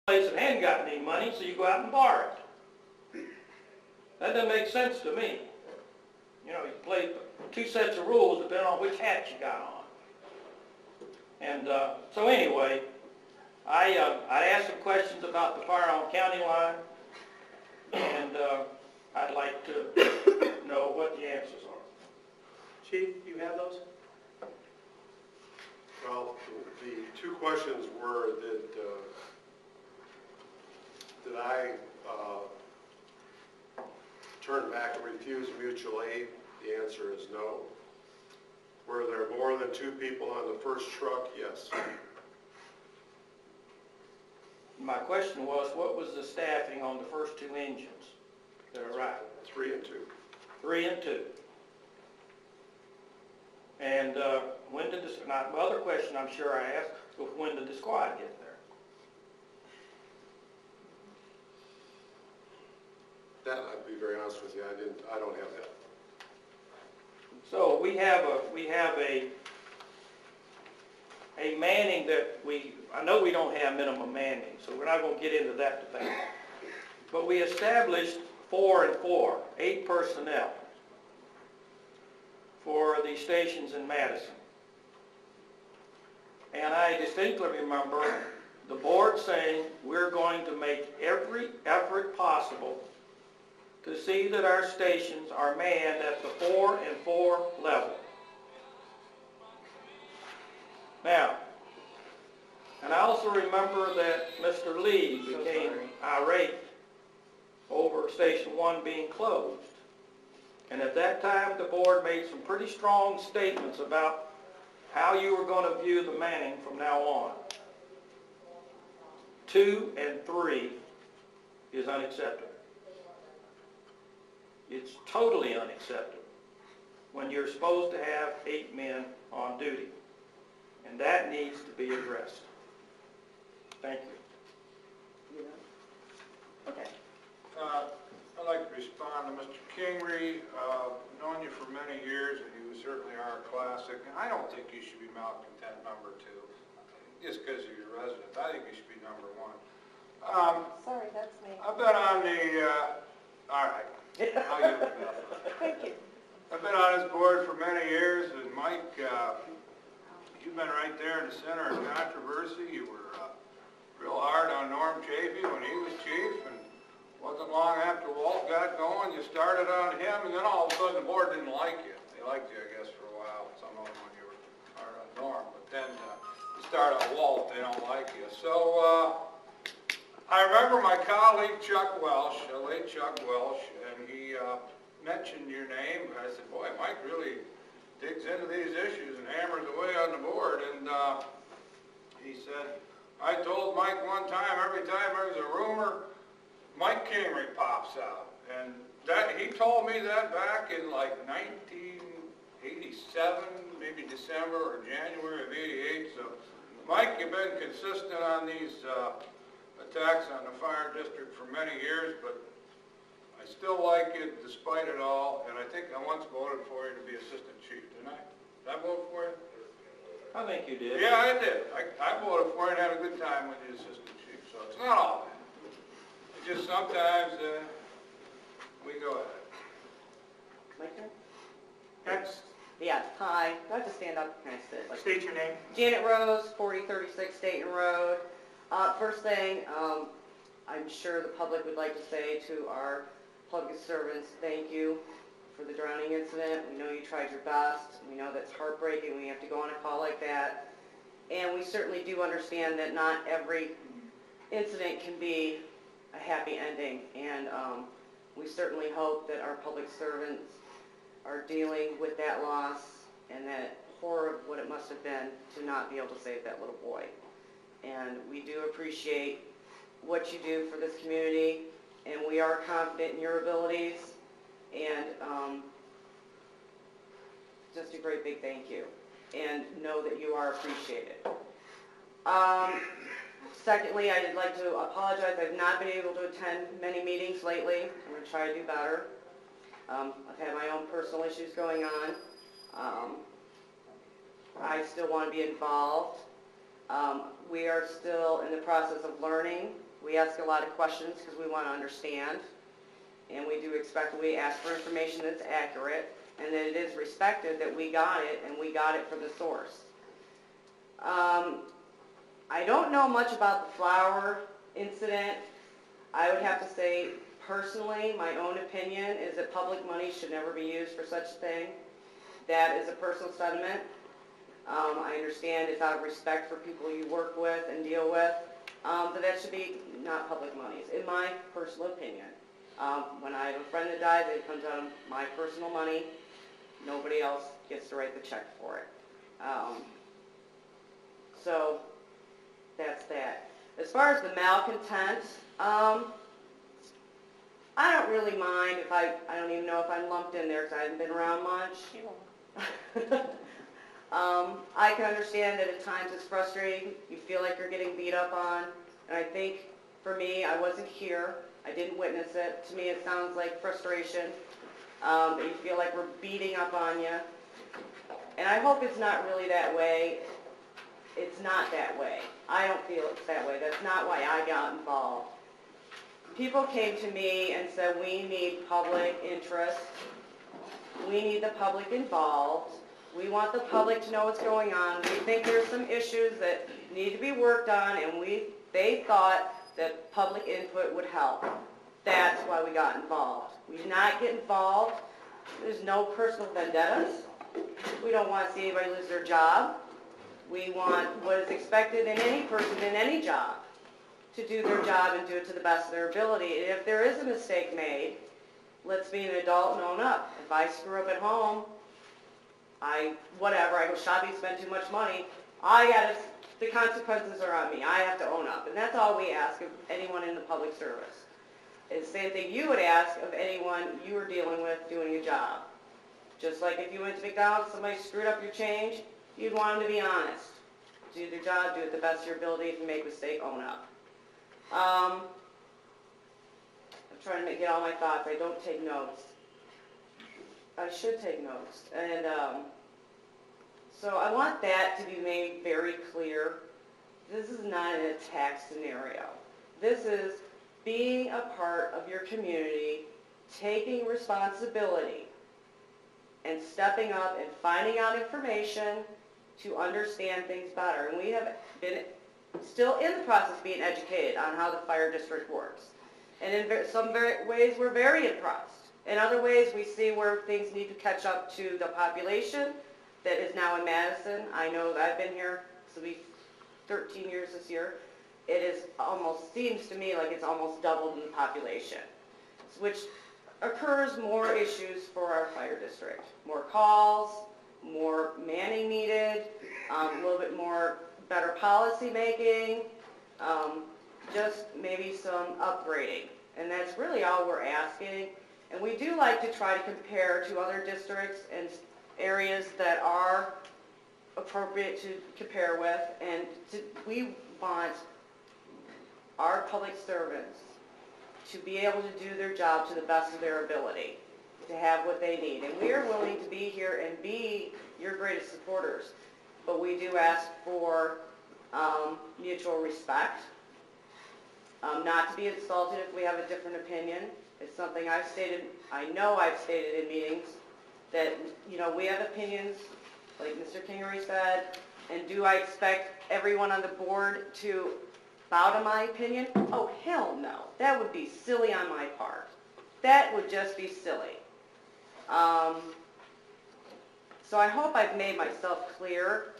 place that hadn't gotten any money, so you go out and borrow it. That doesn't make sense to me. You know, you play two sets of rules depending on which hat you got on. And so anyway, I asked some questions about the fire on county line, and I'd like to know what the answers are. Chief, you have those? Well, the two questions were that did I turn back and refuse mutual aid? The answer is no. Were there more than 2 people on the first truck? Yes. My question was, what was the staffing on the first 2 engines that arrived? 3 and 2. 3 and 2. And when did this, now the other question I'm sure I asked was, when did the squad get there? That, I'd be very honest with you, I don't have that. So we have a manning that I know we don't have minimum manning, so we're not going to get into that debate. But we established 4 and 4, 8 personnel for the stations in Madison. And I distinctly remember the board saying we're going to make every effort possible to see that our stations are manned at the 4 and 4 level. Now, and I also remember that Mr. Lee became irate over Station 1 being closed. And at that time, the board made some pretty strong statements about how you were going to view the manning from now on. 2 and 3 is unacceptable. It's totally unacceptable when you're supposed to have 8 men on duty. And that needs to be addressed. Thank you. Okay. I'd like to respond to Mr. Kingery. Known you for many years, and you certainly are a classic. And I don't think you should be malcontent number 2, just because you're your resident. I think you should be number 1. Sorry, that's me. I've been on the, all right. I'll give it back. Thank you. I've been on this board for many years, and Mike, you've been right there in the center of controversy. You were real hard on Norm Chafee when he was chief, and wasn't long after Walt got going, you started on him, and then all of a sudden the board didn't like you. They liked you, I guess, for a while, some of them when you were hard on Norm, but then you start on Walt, they don't like you. So I remember my colleague Chuck Welsh, late Chuck Welsh, and he mentioned your name. I said, boy, Mike really digs into these issues and hammers away on the board. And he said, I told Mike one time, every time there's a rumor, Mike Kingery pops out. And that he told me that back in like 1987, maybe December or January of '88. So, Mike, you've been consistent on these attacks on the fire district for many years, but I still like it despite it all, and I think I once voted for you to be assistant chief, didn't I? Did I vote for you? I think you did. Yeah, I did. I voted for you and had a good time with the assistant chief, so it's not all bad. It's just sometimes we go ahead. My turn? Next, Yeah, hi. Do I have to stand up? Can I sit? Like, state your name. Janet Rose, 4036 Dayton Road. First thing, I'm sure the public would like to say to our public servants, thank you for the drowning incident. We know you tried your best. We know that's heartbreaking when you have to go on a call like that. And we certainly do understand that not every incident can be a happy ending. And we certainly hope that our public servants are dealing with that loss and that horror of what it must have been to not be able to save that little boy. And we do appreciate what you do for this community, and we are confident in your abilities, and just a great big thank you, and know that you are appreciated. Secondly, I'd like to apologize. I've not been able to attend many meetings lately. I'm going to try to do better. I've had my own personal issues going on. I still want to be involved. We are still in the process of learning. We ask a lot of questions because we want to understand. And we do expect, we ask for information that's accurate and that it is respected, that we got it and we got it from the source. I don't know much about the flower incident. I would have to say, personally, my own opinion is that public money should never be used for such a thing. That is a personal sentiment. I understand it's out of respect for people you work with and deal with, but that should be not public monies, in my personal opinion. When I have a friend that dies, it comes out of my personal money. Nobody else gets to write the check for it. So that's that. As far as the malcontent, I don't really mind if I don't even know if I'm lumped in there because I haven't been around much. I can understand that at times it's frustrating. You feel like you're getting beat up on. And I think for me, I wasn't here. I didn't witness it. To me, it sounds like frustration. That you feel like we're beating up on you. And I hope it's not really that way. It's not that way. I don't feel it's that way. That's not why I got involved. People came to me and said, we need public interest. We need the public involved. We want the public to know what's going on. We think there's some issues that need to be worked on, and they thought that public input would help. That's why we got involved. We did not get involved. There's no personal vendettas. We don't want to see anybody lose their job. We want what is expected in any person in any job, to do their job and do it to the best of their ability. And if there is a mistake made, let's be an adult and own up. If I screw up at home, I go shopping, spend too much money, the consequences are on me. I have to own up. And that's all we ask of anyone in the public service. It's the same thing you would ask of anyone you were dealing with doing a job. Just like if you went to McDonald's, somebody screwed up your change, you'd want them to be honest. Do their job, do it the best of your ability. If you make a mistake, own up. I'm trying to get all my thoughts. I don't take notes. I should take notes. And so I want that to be made very clear. This is not an attack scenario. This is being a part of your community, taking responsibility, and stepping up and finding out information to understand things better. And we have been still in the process of being educated on how the fire district works. And in some ways, we're very impressed. In other ways, we see where things need to catch up to the population that is now in Madison. I know that I've been here, this will be 13 years this year. It is seems to me like it's almost doubled in the population, which occurs more issues for our fire district. More calls, more manning needed, a little bit more better policy making, just maybe some upgrading. And that's really all we're asking. And we do like to try to compare to other districts and areas that are appropriate to compare with. And we want our public servants to be able to do their job to the best of their ability, to have what they need. And we are willing to be here and be your greatest supporters. But we do ask for mutual respect, not to be insulted if we have a different opinion. It's something I've stated, I know I've stated in meetings, that, we have opinions, like Mr. Kingery said, and do I expect everyone on the board to bow to my opinion? Oh, hell no. That would be silly on my part. That would just be silly. So I hope I've made myself clear.